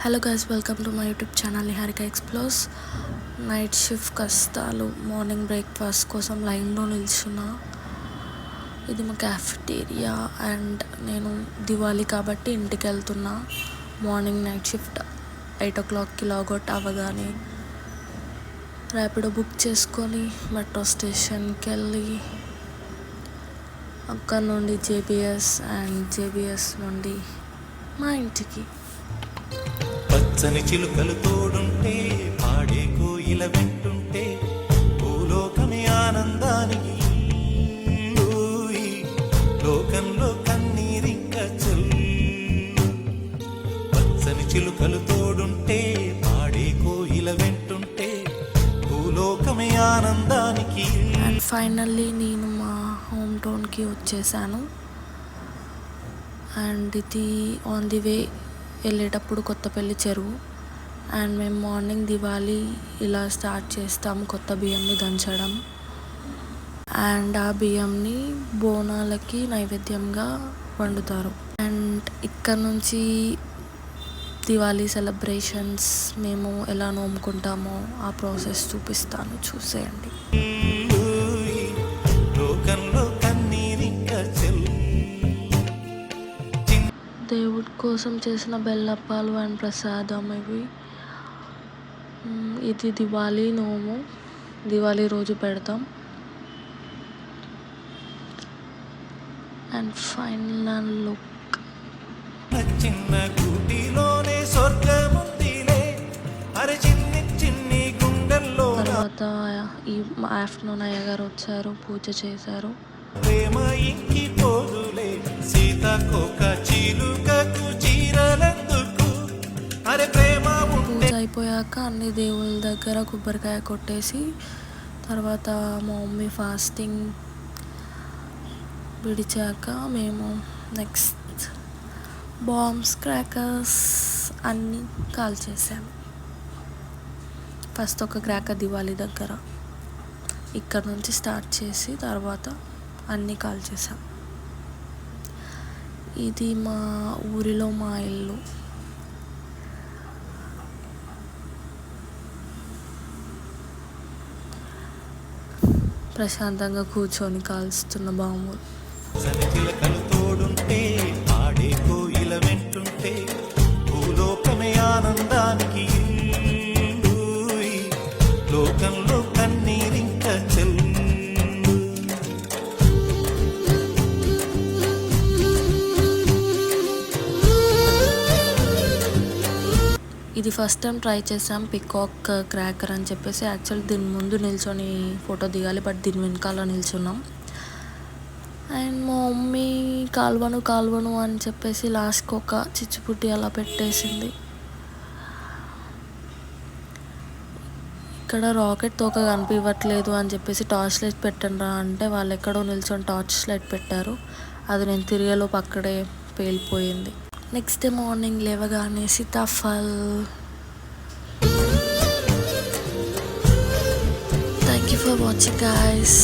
Hello guys, welcome to my YouTube channel Niharika explores. Night shift కష్టాలు. Morning breakfast కోసం లైన్లో నిల్చున్నా. ఇది మా క్యాఫెటేరియా అండ్ నేను దివాళీ కాబట్టి ఇంటికి వెళ్తున్నా. మార్నింగ్ నైట్ షిఫ్ట్ 8 o'clockకి లాగౌట్ అవ్వగానే ర్యాపిడో బుక్ చేసుకొని మెట్రో స్టేషన్కి వెళ్ళి అక్కడ నుండి జేబీఎస్ నుండి మా ఇంటికి. పచ్చని చిలుకలు తోడుంటే పాడే కోయిల వెంటుంటే భూలోకమే ఆనందానికి లోకంలో కన్నీరింక చెల్లు. పచ్చని చిలుకలు తోడుంటే పాడే కోయిల వెంటుంటే భూలోకమే ఆనందానికి. అండ్ ఫైనల్లీ నేను మా హోమ్ టౌన్కి వచ్చేసాను. అండ్ ఇది ఆన్ ది వే వెళ్ళేటప్పుడు కొత్తపల్లి చెరువు. అండ్ మేము మార్నింగ్ దివాళీ ఇలా స్టార్ట్ చేస్తాము, కొత్త బియ్యంని దంచడం. అండ్ ఆ బియ్యంని బోనాలకి నైవేద్యంగా వండుతారు. అండ్ ఇక్కడ నుంచి దివాళీ సెలబ్రేషన్స్ మేము ఎలా నోముకుంటామో ఆ ప్రాసెస్ చూపిస్తాను, చూసేయండి. దేవుడి కోసం చేసిన బెల్లప్పాలు అండ్ ప్రసాదం ఇవి. ఇది దివాళీ నోము, దివాళీ రోజు పెడతాం. And final look. తర్వాత ఈ ఆఫ్టర్నూన్ అయ్యగారు వచ్చారు, పూజ చేశారు. పూజ అయిపోయాక అన్ని దేవుళ్ళ దగ్గర కొబ్బరికాయ కొట్టేసి తర్వాత మా మమ్మీ ఫాస్టింగ్ విడిచాక మేము నెక్స్ట్ బాంబ్స్, క్రాకర్స్ అన్నీ కాల్చేసాము. ఫస్ట్ ఒక క్రాకర్ దివాళీ దగ్గర ఇక్కడ నుంచి స్టార్ట్ చేసి తర్వాత అన్నీ కాల్చేసాం. ఇది మా ఊరిలో మా ఇల్లు. ప్రశాంతంగా కూర్చొని కాల్స్తున్న బాంబులు. లోకంలో కన్నీరింక చెల్లు. ఇది ఫస్ట్ టైం ట్రై చేసాం, పికాక్ క్రాకర్ అని చెప్పేసి. యాక్చువల్లీ దీని ముందు నిల్చొని ఫోటో దిగాలి, బట్ దీని వెనకాల నిల్చున్నాం. అండ్ మా మమ్మీ కాల్వను అని చెప్పేసి లాస్ట్కి ఒక చిచ్చుపుట్టి అలా పెట్టేసింది. ఇక్కడ రాకెట్ తోక కనిపించట్లేదు అని చెప్పేసి టార్చ్ లైట్ పెట్టండి అంటే వాళ్ళు ఎక్కడో నిల్చొని టార్చ్ లైట్ పెట్టారు. అది నేను తిరిగేలోపు అక్కడే పేలిపోయింది. నెక్స్ట్ డే మార్నింగ్ లేవగానే Sitaphal. Thank you for watching guys.